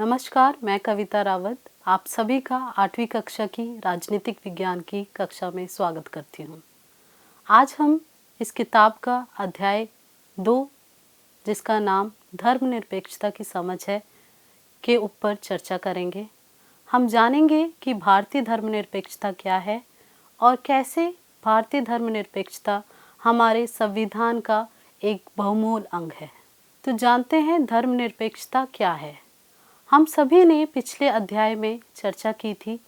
नमस्कार, मैं कविता रावत आप सभी का 8वीं कक्षा की राजनीतिक विज्ञान की कक्षा में स्वागत करती हूँ। आज हम इस किताब का अध्याय 2 जिसका नाम धर्मनिरपेक्षता की समझ है के ऊपर चर्चा करेंगे। हम जानेंगे कि भारतीय धर्मनिरपेक्षता क्या है और कैसे भारतीय धर्मनिरपेक्षता हमारे संविधान का एक बहुमूल्य अंग है। तो जानते हैं धर्मनिरपेक्षता क्या है। हम सभी ने पिछले अध्याय में चर्चा की थी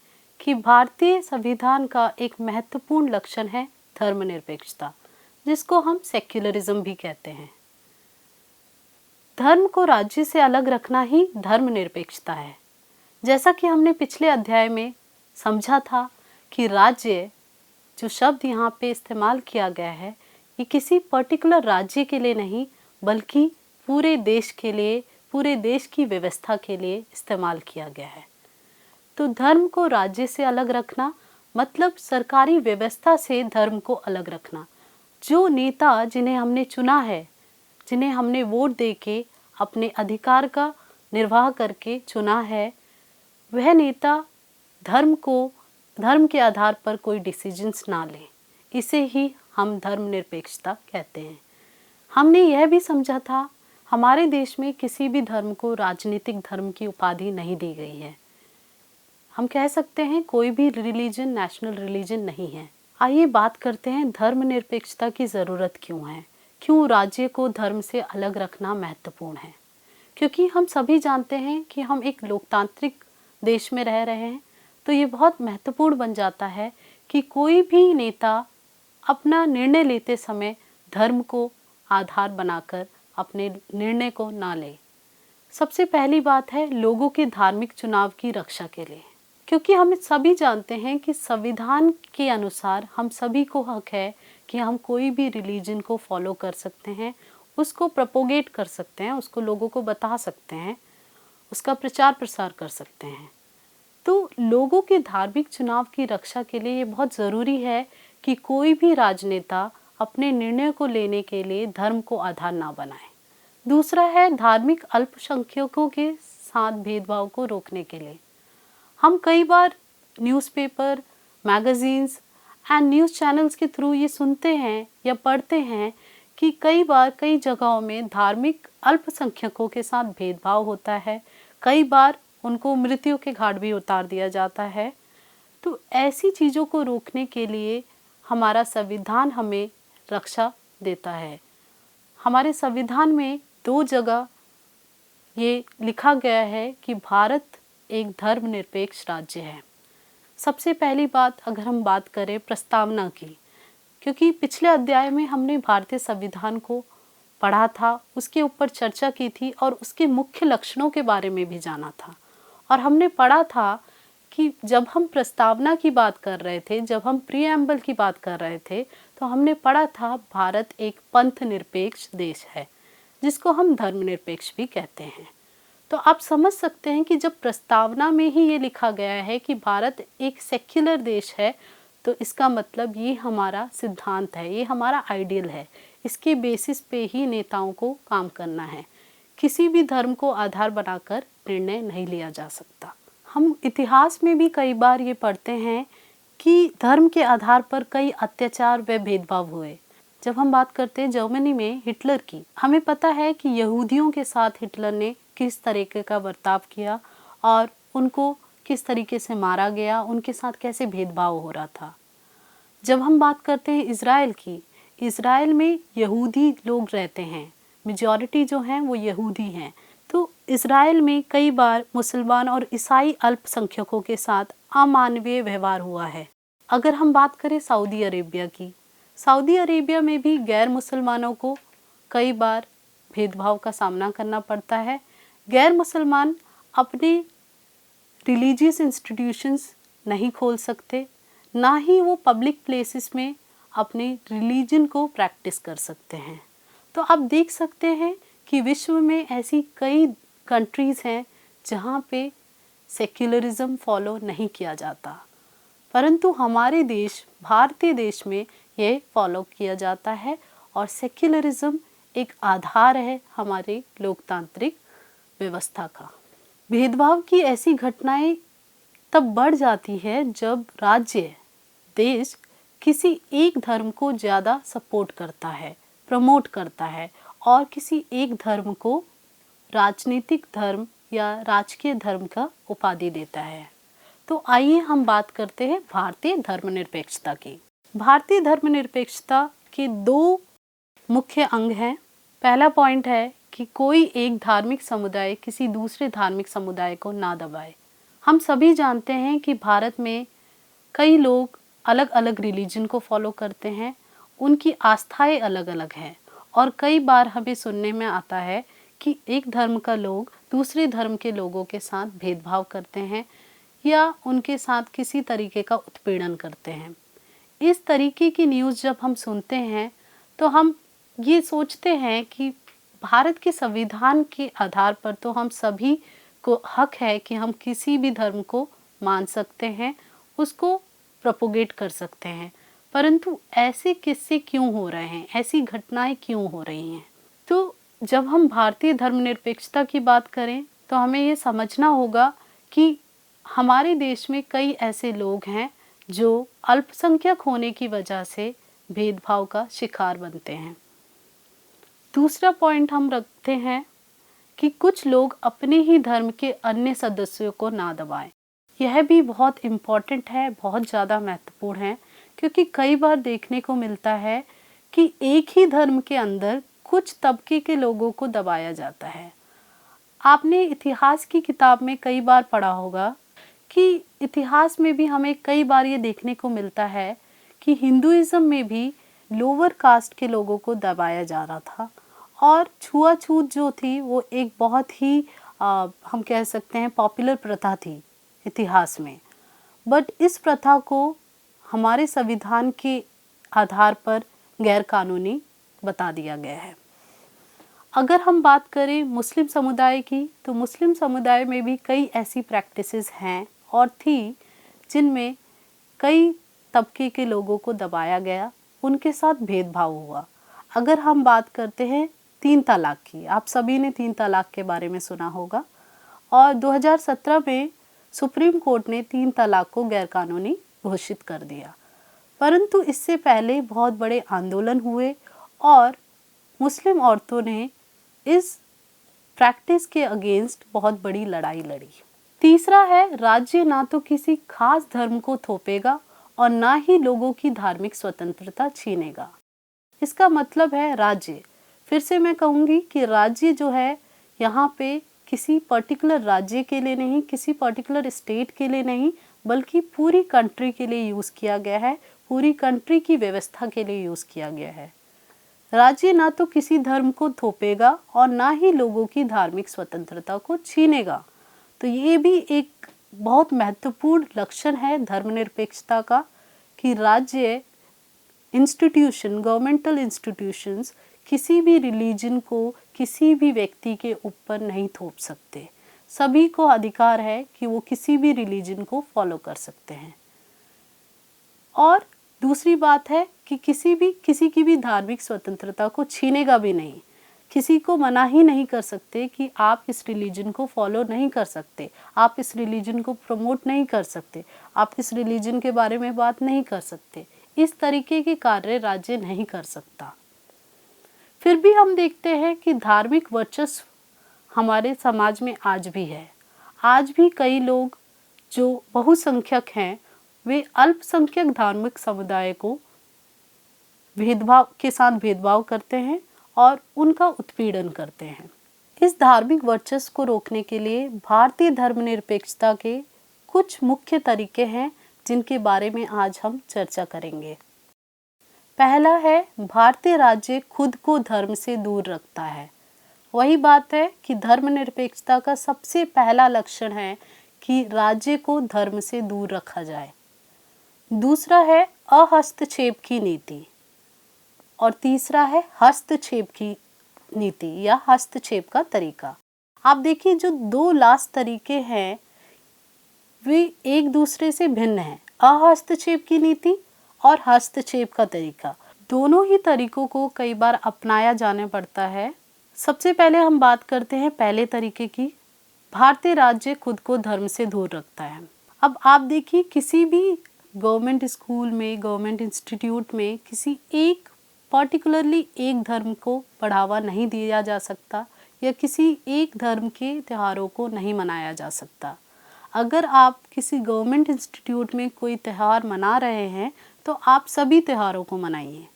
कि भारतीय संविधान का एक महत्वपूर्ण लक्षण है धर्मनिरपेक्षता, जिसको हम सेक्युलरिज्म भी कहते हैं। धर्म को राज्य से अलग रखना ही धर्मनिरपेक्षता है। जैसा कि हमने पिछले अध्याय में समझा था कि राज्य जो शब्द यहाँ पे इस्तेमाल किया गया है, ये किसी पर्टिकुलर राज्य के लिए नहीं बल्कि पूरे देश के लिए, पूरे देश की व्यवस्था के लिए इस्तेमाल किया गया है। तो धर्म को राज्य से अलग रखना मतलब सरकारी व्यवस्था से धर्म को अलग रखना। जो नेता जिन्हें हमने चुना है, जिन्हें हमने वोट दे के अपने अधिकार का निर्वाह करके चुना है, वह नेता धर्म के आधार पर कोई डिसीजंस ना ले। इसे ही हम धर्मनिरपेक्षता कहते हैं। हमने यह भी समझा था हमारे देश में किसी भी धर्म को राजनीतिक धर्म की उपाधि नहीं दी गई है। हम कह सकते हैं कोई भी रिलीजन नेशनल रिलीजन नहीं है। आइए बात करते हैं धर्मनिरपेक्षता की ज़रूरत क्यों है, क्यों राज्य को धर्म से अलग रखना महत्वपूर्ण है। क्योंकि हम सभी जानते हैं कि हम एक लोकतांत्रिक देश में रह रहे हैं, तो ये बहुत महत्वपूर्ण बन जाता है कि कोई भी नेता अपना निर्णय लेते समय धर्म को आधार बनाकर अपने निर्णय को ना ले। सबसे पहली बात है लोगों के धार्मिक चुनाव की रक्षा के लिए, क्योंकि हम सभी जानते हैं कि संविधान के अनुसार हम सभी को हक है कि हम कोई भी रिलीजन को फॉलो कर सकते हैं, उसको प्रोपोगेट कर सकते हैं, उसको लोगों को बता सकते हैं, उसका प्रचार प्रसार कर सकते हैं। तो लोगों के धार्मिक चुनाव की रक्षा के लिए ये बहुत ज़रूरी है कि कोई भी राजनेता अपने निर्णय को लेने के लिए धर्म को आधार ना बनाए। दूसरा है धार्मिक अल्पसंख्यकों के साथ भेदभाव को रोकने के लिए। हम कई बार newspaper, magazines and news channels के थ्रू ये सुनते हैं या पढ़ते हैं कि कई बार कई जगहों में धार्मिक अल्पसंख्यकों के साथ भेदभाव होता है। कई बार उनको मृत्यु के घाट भी उतार दिया जाता है। तो ऐसी चीज़ों को रोकने के लिए हमारा संविधान हमें रक्षा देता है। हमारे संविधान में 2 जगह ये लिखा गया है कि भारत एक धर्मनिरपेक्ष राज्य है। सबसे पहली बात अगर हम बात करें प्रस्तावना की, क्योंकि पिछले अध्याय में हमने भारतीय संविधान को पढ़ा था, उसके ऊपर चर्चा की थी और उसके मुख्य लक्षणों के बारे में भी जाना था। और हमने पढ़ा था कि जब हम प्रस्तावना की बात कर रहे थे, जब हम प्रीएम्बल की बात कर रहे थे, तो हमने पढ़ा था भारत एक पंथ निरपेक्ष देश है, जिसको हम धर्मनिरपेक्ष भी कहते हैं। तो आप समझ सकते हैं कि जब प्रस्तावना में ही ये लिखा गया है कि भारत एक सेक्युलर देश है, तो इसका मतलब ये हमारा सिद्धांत है, ये हमारा आइडियल है। इसके बेसिस पे ही नेताओं को काम करना है। किसी भी धर्म को आधार बनाकर निर्णय नहीं लिया जा सकता। हम इतिहास में भी कई बार ये पढ़ते हैं कि धर्म के आधार पर कई अत्याचार व भेदभाव हुए। जब हम बात करते हैं जर्मनी में हिटलर की, हमें पता है कि यहूदियों के साथ हिटलर ने किस तरीके का बर्ताव किया और उनको किस तरीके से मारा गया, उनके साथ कैसे भेदभाव हो रहा था। जब हम बात करते हैं इज़राइल की, इज़राइल में यहूदी लोग रहते हैं, मेजॉरिटी जो हैं वो यहूदी हैं। तो इज़राइल में कई बार मुसलमान और ईसाई अल्पसंख्यकों के साथ अमानवीय व्यवहार हुआ है। अगर हम बात करें सऊदी अरेबिया की, सऊदी अरेबिया में भी गैर मुसलमानों को कई बार भेदभाव का सामना करना पड़ता है। गैर मुसलमान अपने रिलीजियस इंस्टीट्यूशंस नहीं खोल सकते, ना ही वो पब्लिक प्लेसेस में अपने रिलीजन को प्रैक्टिस कर सकते हैं। तो आप देख सकते हैं कि विश्व में ऐसी कई कंट्रीज़ हैं जहाँ पे सेक्युलरिज्म फॉलो नहीं किया जाता, परंतु हमारे देश भारतीय देश में ये फॉलो किया जाता है और सेक्युलरिज्म एक आधार है हमारे लोकतांत्रिक व्यवस्था का। भेदभाव की ऐसी घटनाएं तब बढ़ जाती है जब राज्य, देश किसी एक धर्म को ज़्यादा सपोर्ट करता है, प्रमोट करता है और किसी एक धर्म को राजनीतिक धर्म या राजकीय धर्म का उपाधि देता है। तो आइए हम बात करते हैं भारतीय धर्मनिरपेक्षता की। भारतीय धर्मनिरपेक्षता के दो मुख्य अंग हैं। पहला पॉइंट है कि कोई एक धार्मिक समुदाय किसी दूसरे धार्मिक समुदाय को ना दबाए। हम सभी जानते हैं कि भारत में कई लोग अलग अलग रिलीजन को फॉलो करते हैं, उनकी आस्थाएं अलग अलग हैं और कई बार हमें सुनने में आता है कि एक धर्म का लोग दूसरे धर्म के लोगों के साथ भेदभाव करते हैं या उनके साथ किसी तरीके का उत्पीड़न करते हैं। इस तरीके की न्यूज़ जब हम सुनते हैं तो हम ये सोचते हैं कि भारत के संविधान के आधार पर तो हम सभी को हक है कि हम किसी भी धर्म को मान सकते हैं, उसको प्रोपोगेट कर सकते हैं, परंतु ऐसे किस्से क्यों हो रहे हैं, ऐसी घटनाएं क्यों हो रही हैं? तो जब हम भारतीय धर्मनिरपेक्षता की बात करें तो हमें ये समझना होगा कि हमारे देश में कई ऐसे लोग हैं जो अल्पसंख्यक होने की वजह से भेदभाव का शिकार बनते हैं। दूसरा पॉइंट हम रखते हैं कि कुछ लोग अपने ही धर्म के अन्य सदस्यों को ना दबाएं। यह भी बहुत इम्पॉर्टेंट है, बहुत ज़्यादा महत्वपूर्ण है, क्योंकि कई बार देखने को मिलता है कि एक ही धर्म के अंदर कुछ तबके के लोगों को दबाया जाता है। आपने इतिहास की किताब में कई बार पढ़ा होगा कि इतिहास में भी हमें कई बार ये देखने को मिलता है कि हिंदुइज्म में भी लोअर कास्ट के लोगों को दबाया जा रहा था और छुआछूत जो थी वो एक बहुत ही हम कह सकते हैं पॉपुलर प्रथा थी इतिहास में। बट इस प्रथा को हमारे संविधान के आधार पर गैर कानूनी बता दिया गया है। अगर हम बात करें मुस्लिम समुदाय की तो मुस्लिम समुदाय में भी कई ऐसी प्रैक्टिसेस हैं और थी जिनमें कई तबके के लोगों को दबाया गया, उनके साथ भेदभाव हुआ। अगर हम बात करते हैं 3 तलाक की, आप सभी ने 3 तलाक के बारे में सुना होगा और 2017 में सुप्रीम कोर्ट ने 3 तलाक को गैरकानूनी घोषित कर दिया। परंतु इससे पहले बहुत बड़े आंदोलन हुए और मुस्लिम औरतों ने इस प्रैक्टिस के अगेंस्ट बहुत बड़ी लड़ाई लड़ी। तीसरा है, राज्य ना तो किसी खास धर्म को थोपेगा और ना ही लोगों की धार्मिक स्वतंत्रता छीनेगा। इसका मतलब है राज्य, फिर से मैं कहूँगी कि राज्य जो है यहाँ पे किसी पर्टिकुलर राज्य के लिए नहीं, किसी पर्टिकुलर स्टेट के लिए नहीं, बल्कि पूरी कंट्री के लिए यूज़ किया गया है, पूरी कंट्री की व्यवस्था के लिए यूज़ किया गया है। राज्य ना तो किसी धर्म को थोपेगा और ना ही लोगों की धार्मिक स्वतंत्रता को छीनेगा। तो ये भी एक बहुत महत्वपूर्ण लक्षण है धर्मनिरपेक्षता का कि राज्य इंस्टीट्यूशन, गवर्नमेंटल इंस्टीट्यूशंस किसी भी रिलीजन को किसी भी व्यक्ति के ऊपर नहीं थोप सकते। सभी को अधिकार है कि वो किसी भी रिलीजन को फॉलो कर सकते हैं। और दूसरी बात है कि किसी की भी धार्मिक स्वतंत्रता को छीनेगा भी नहीं। किसी को मना ही नहीं कर सकते कि आप इस रिलीजन को फॉलो नहीं कर सकते, आप इस रिलीजन को प्रमोट नहीं कर सकते, आप इस रिलीजन के बारे में बात नहीं कर सकते। इस तरीके के कार्य राज्य नहीं कर सकता। फिर भी हम देखते हैं कि धार्मिक वर्चस्व हमारे समाज में आज भी है। आज भी कई लोग जो बहुसंख्यक हैं वे अल्पसंख्यक धार्मिक समुदाय को भेदभाव करते हैं और उनका उत्पीड़न करते हैं। इस धार्मिक वर्चस्व को रोकने के लिए भारतीय धर्मनिरपेक्षता के कुछ मुख्य तरीके हैं जिनके बारे में आज हम चर्चा करेंगे। पहला है, भारतीय राज्य खुद को धर्म से दूर रखता है। वही बात है कि धर्मनिरपेक्षता का सबसे पहला लक्षण है कि राज्य को धर्म से दूर रखा जाए। दूसरा है अहस्तक्षेप की नीति और तीसरा है हस्तक्षेप की नीति या हस्तक्षेप का तरीका। आप देखिए जो दो लास्ट तरीके हैं वे एक दूसरे से भिन्न हैं। अहस्तक्षेप की नीति और हस्तक्षेप का तरीका, दोनों ही तरीकों को कई बार अपनाया जाने पड़ता है। सबसे पहले हम बात करते हैं पहले तरीके की, भारतीय राज्य खुद को धर्म से दूर रखता है। अब आप देखिए, किसी भी गवर्नमेंट स्कूल में, गवर्नमेंट इंस्टीट्यूट में किसी एक पर्टिकुलरली एक धर्म को बढ़ावा नहीं दिया जा सकता या किसी एक धर्म के त्योहारों को नहीं मनाया जा सकता। अगर आप किसी गवर्नमेंट इंस्टीट्यूट में कोई त्यौहार मना रहे हैं तो आप सभी त्योहारों को मनाइए।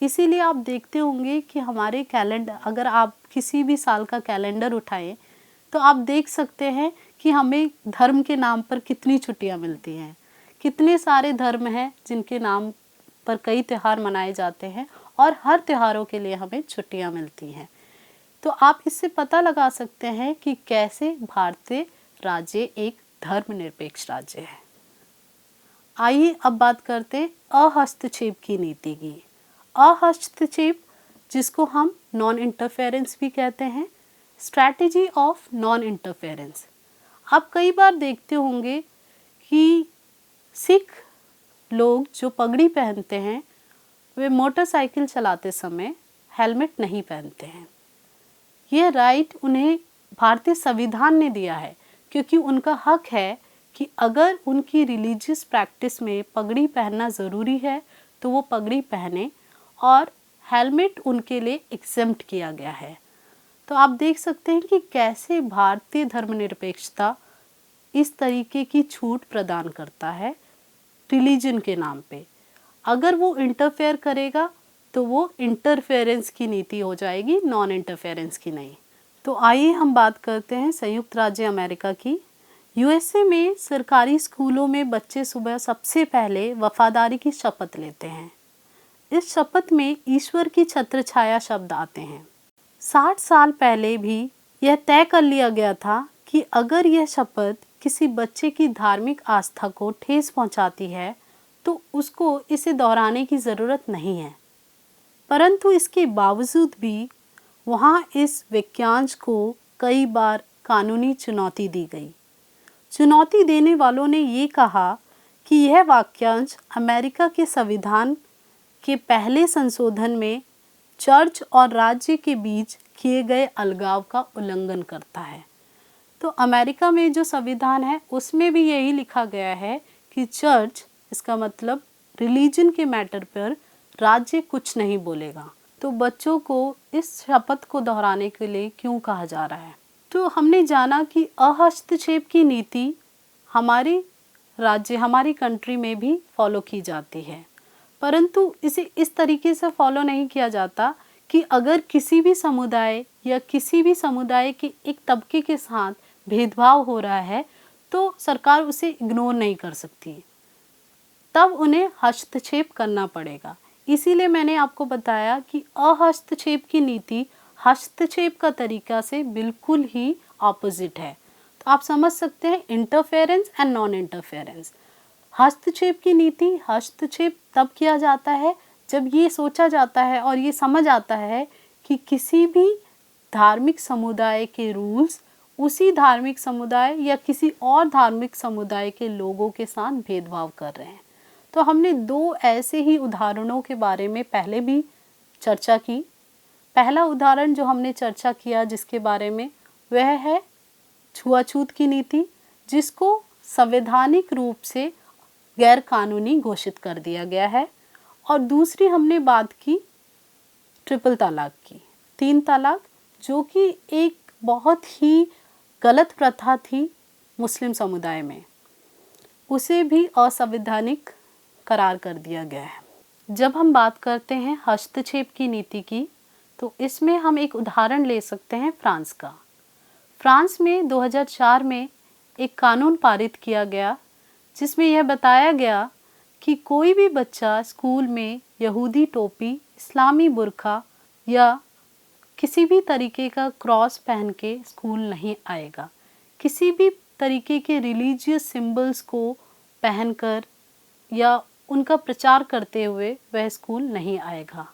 इसीलिए आप देखते होंगे कि हमारे कैलेंडर, अगर आप किसी भी साल का कैलेंडर उठाएं तो आप देख सकते हैं कि हमें धर्म के नाम पर कितनी छुट्टियां मिलती हैं। कितने सारे धर्म हैं जिनके नाम पर कई त्यौहार मनाए जाते हैं और हर त्योहारों के लिए हमें छुट्टियां मिलती हैं। तो आप इससे पता लगा सकते हैं कि कैसे भारतीय राज्य एक धर्मनिरपेक्ष राज्य है। आइए अब बात करते हैं अहस्तक्षेप की नीति की। अहस्तक्षेप, जिसको हम नॉन इंटरफेरेंस भी कहते हैं, स्ट्रैटेजी ऑफ नॉन इंटरफेरेंस। आप कई बार देखते होंगे कि सिख लोग जो पगड़ी पहनते हैं वे मोटरसाइकिल चलाते समय हेलमेट नहीं पहनते हैं। यह राइट उन्हें भारतीय संविधान ने दिया है, क्योंकि उनका हक है कि अगर उनकी रिलीजियस प्रैक्टिस में पगड़ी पहनना ज़रूरी है तो वो पगड़ी पहने, और हेलमेट उनके लिए एग्जेम्प्ट किया गया है। तो आप देख सकते हैं कि कैसे भारतीय धर्मनिरपेक्षता इस तरीके की छूट प्रदान करता है रिलीजन के नाम पे। अगर वो इंटरफेयर करेगा तो वो इंटरफेरेंस की नीति हो जाएगी, नॉन इंटरफेरेंस की नहीं। तो आइए हम बात करते हैं संयुक्त राज्य अमेरिका की। यूएसए में सरकारी स्कूलों में बच्चे सुबह सबसे पहले वफादारी की शपथ लेते हैं। इस शपथ में ईश्वर की छत्रछाया शब्द आते हैं। 60 साल पहले भी यह तय कर लिया गया था कि अगर यह शपथ किसी बच्चे की धार्मिक आस्था को ठेस पहुंचाती है तो उसको इसे दोहराने की ज़रूरत नहीं है। परंतु इसके बावजूद भी वहाँ इस वाक्यांश को कई बार कानूनी चुनौती दी गई। चुनौती देने वालों ने ये कहा कि यह वाक्यांश अमेरिका के संविधान के पहले संशोधन में चर्च और राज्य के बीच किए गए अलगाव का उल्लंघन करता है। तो अमेरिका में जो संविधान है उसमें भी यही लिखा गया है कि चर्च, इसका मतलब रिलीजन के मैटर पर राज्य कुछ नहीं बोलेगा। तो बच्चों को इस शपथ को दोहराने के लिए क्यों कहा जा रहा है? तो हमने जाना कि अहस्तक्षेप की नीति हमारे राज्य, हमारी कंट्री में भी फॉलो की जाती है, परंतु इसे इस तरीके से फॉलो नहीं किया जाता कि अगर किसी भी समुदाय या किसी भी समुदाय के एक तबके के साथ भेदभाव हो रहा है तो सरकार उसे इग्नोर नहीं कर सकती, तब उन्हें हस्तक्षेप करना पड़ेगा। इसीलिए मैंने आपको बताया कि अहस्तक्षेप की नीति हस्तक्षेप का तरीका से बिल्कुल ही ऑपोजिट है। तो आप समझ सकते हैं इंटरफेरेंस एंड नॉन इंटरफेरेंस। हस्तक्षेप की नीति, हस्तक्षेप तब किया जाता है जब ये सोचा जाता है और ये समझ आता है कि किसी भी धार्मिक समुदाय के रूल्स उसी धार्मिक समुदाय या किसी और धार्मिक समुदाय के लोगों के साथ भेदभाव कर रहे हैं। तो हमने 2 ऐसे ही उदाहरणों के बारे में पहले भी चर्चा की। पहला उदाहरण जो हमने चर्चा किया जिसके बारे में, वह है छुआछूत की नीति, जिसको संवैधानिक रूप से गैर कानूनी घोषित कर दिया गया है। और दूसरी हमने बात की ट्रिपल तलाक की, 3 तलाक, जो कि एक बहुत ही गलत प्रथा थी मुस्लिम समुदाय में, उसे भी असंवैधानिक करार कर दिया गया है। जब हम बात करते हैं हस्तक्षेप की नीति की तो इसमें हम एक उदाहरण ले सकते हैं फ्रांस का। फ्रांस में 2004 में एक कानून पारित किया गया जिसमें यह बताया गया कि कोई भी बच्चा स्कूल में यहूदी टोपी, इस्लामी बुर्का या किसी भी तरीके का क्रॉस पहन के स्कूल नहीं आएगा। किसी भी तरीके के रिलीजियस सिंबल्स को पहनकर या उनका प्रचार करते हुए वह स्कूल नहीं आएगा।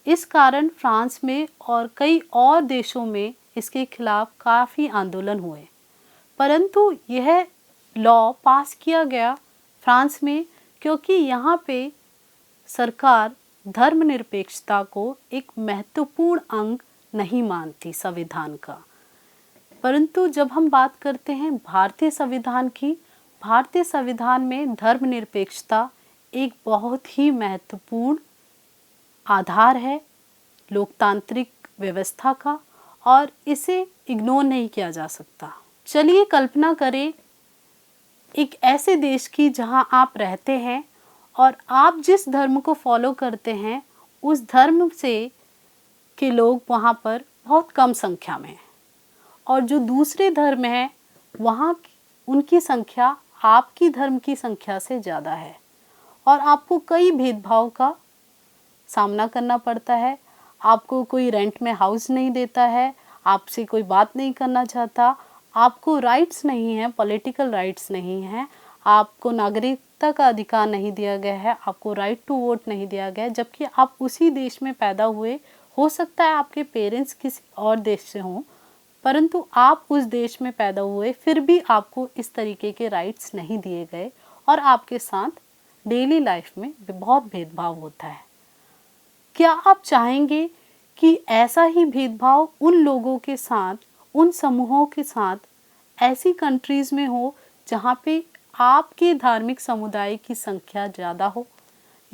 इस कारण फ्रांस में और कई और देशों में इसके खिलाफ काफ़ी आंदोलन हुए, परंतु यह लॉ पास किया गया फ्रांस में क्योंकि यहाँ पे सरकार धर्मनिरपेक्षता को एक महत्वपूर्ण अंग नहीं मानती संविधान का। परंतु जब हम बात करते हैं भारतीय संविधान की, भारतीय संविधान में धर्मनिरपेक्षता एक बहुत ही महत्वपूर्ण आधार है लोकतांत्रिक व्यवस्था का, और इसे इग्नोर नहीं किया जा सकता। चलिए कल्पना करें एक ऐसे देश की जहां आप रहते हैं और आप जिस धर्म को फॉलो करते हैं उस धर्म से के लोग वहाँ पर बहुत कम संख्या में हैं, और जो दूसरे धर्म हैं वहाँ उनकी संख्या आपकी धर्म की संख्या से ज़्यादा है, और आपको कई भेदभाव का सामना करना पड़ता है। आपको कोई रेंट में हाउस नहीं देता है, आपसे कोई बात नहीं करना चाहता, आपको राइट्स नहीं हैं, पॉलिटिकल राइट्स नहीं हैं, आपको नागरिकता का अधिकार नहीं दिया गया है, आपको राइट टू वोट नहीं दिया गया है, जबकि आप उसी देश में पैदा हुए। हो सकता है आपके पेरेंट्स किसी और देश से हों, परंतु आप उस देश में पैदा हुए, फिर भी आपको इस तरीके के राइट्स नहीं दिए गए, और आपके साथ डेली लाइफ में बहुत भेदभाव होता है। क्या आप चाहेंगे कि ऐसा ही भेदभाव उन लोगों के साथ, उन समूहों के साथ ऐसी कंट्रीज़ में हो जहाँ पे आपके धार्मिक समुदाय की संख्या ज़्यादा हो?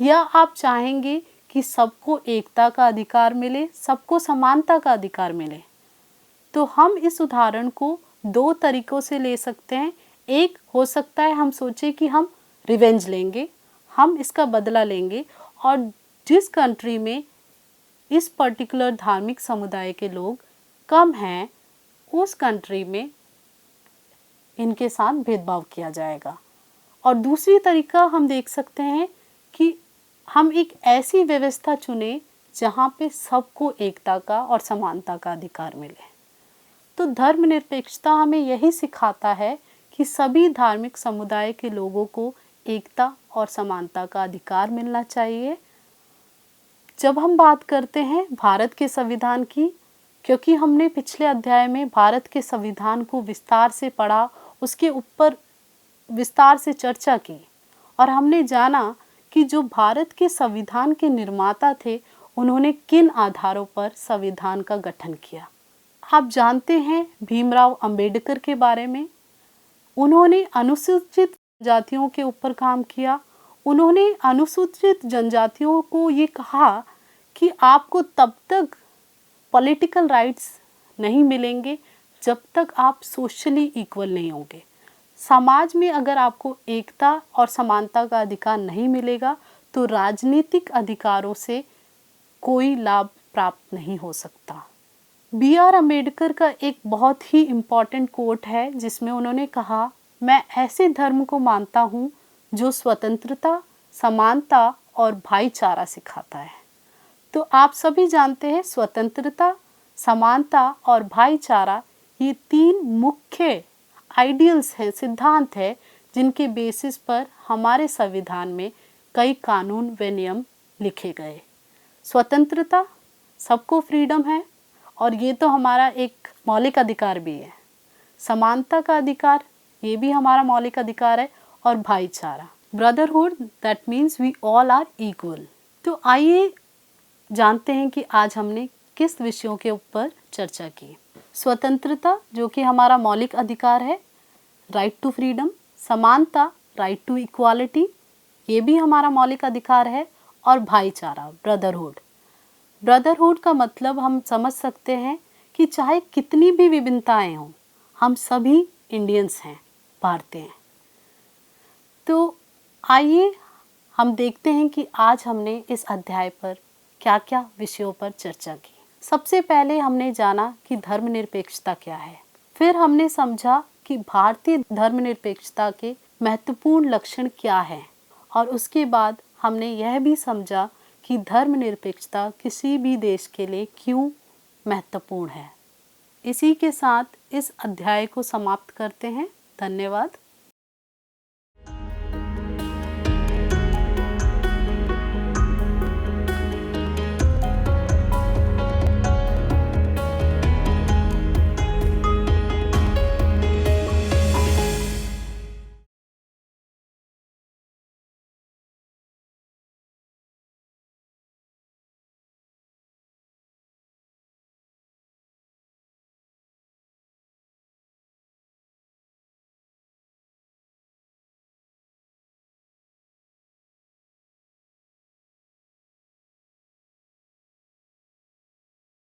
या आप चाहेंगे कि सबको एकता का अधिकार मिले, सबको समानता का अधिकार मिले? तो हम इस उदाहरण को दो तरीक़ों से ले सकते हैं। एक हो सकता है हम सोचें कि हम रिवेंज लेंगे, हम इसका बदला लेंगे, और जिस कंट्री में इस पर्टिकुलर धार्मिक समुदाय के लोग कम हैं उस कंट्री में इनके साथ भेदभाव किया जाएगा। और दूसरी तरीका हम देख सकते हैं कि हम एक ऐसी व्यवस्था चुने जहाँ पे सबको एकता का और समानता का अधिकार मिले। तो धर्मनिरपेक्षता हमें यही सिखाता है कि सभी धार्मिक समुदाय के लोगों को एकता और समानता का अधिकार मिलना चाहिए। जब हम बात करते हैं भारत के संविधान की, क्योंकि हमने पिछले अध्याय में भारत के संविधान को विस्तार से पढ़ा, उसके ऊपर विस्तार से चर्चा की, और हमने जाना कि जो भारत के संविधान के निर्माता थे उन्होंने किन आधारों पर संविधान का गठन किया। आप जानते हैं भीमराव अंबेडकर के बारे में। उन्होंने अनुसूचित जातियों के ऊपर काम किया। उन्होंने अनुसूचित जनजातियों को ये कहा कि आपको तब तक पॉलिटिकल राइट्स नहीं मिलेंगे जब तक आप सोशली इक्वल नहीं होंगे। समाज में अगर आपको एकता और समानता का अधिकार नहीं मिलेगा तो राजनीतिक अधिकारों से कोई लाभ प्राप्त नहीं हो सकता। B.R. अम्बेडकर का एक बहुत ही इम्पॉर्टेंट कोट है जिसमें उन्होंने कहा, मैं ऐसे धर्म को मानता हूँ जो स्वतंत्रता, समानता और भाईचारा सिखाता है। तो आप सभी जानते हैं स्वतंत्रता, समानता और भाईचारा ये तीन मुख्य आइडियल्स हैं, सिद्धांत है, जिनके बेसिस पर हमारे संविधान में कई कानून व नियम लिखे गए। स्वतंत्रता, सबको फ्रीडम है और ये तो हमारा एक मौलिक अधिकार भी है। समानता का अधिकार, ये भी हमारा मौलिक अधिकार है। और भाईचारा, brotherhood, that means we all are equal. तो आइए जानते हैं कि आज हमने किस विषयों के ऊपर चर्चा की। स्वतंत्रता जो कि हमारा मौलिक अधिकार है, राइट टू फ्रीडम। समानता, राइट टू इक्वालिटी, ये भी हमारा मौलिक अधिकार है। और भाईचारा, ब्रदरहुड। ब्रदरहुड का मतलब हम समझ सकते हैं कि चाहे कितनी भी विभिन्नताएं हों, हम सभी इंडियंस हैं, भारतीय हैं। तो आइए हम देखते हैं कि आज हमने इस अध्याय पर क्या क्या विषयों पर चर्चा की। सबसे पहले हमने जाना कि धर्मनिरपेक्षता क्या है। फिर हमने समझा कि भारतीय धर्मनिरपेक्षता के महत्वपूर्ण लक्षण क्या हैं। और उसके बाद हमने यह भी समझा कि धर्मनिरपेक्षता किसी भी देश के लिए क्यों महत्वपूर्ण है। इसी के साथ इस अध्याय को समाप्त करते हैं। धन्यवाद।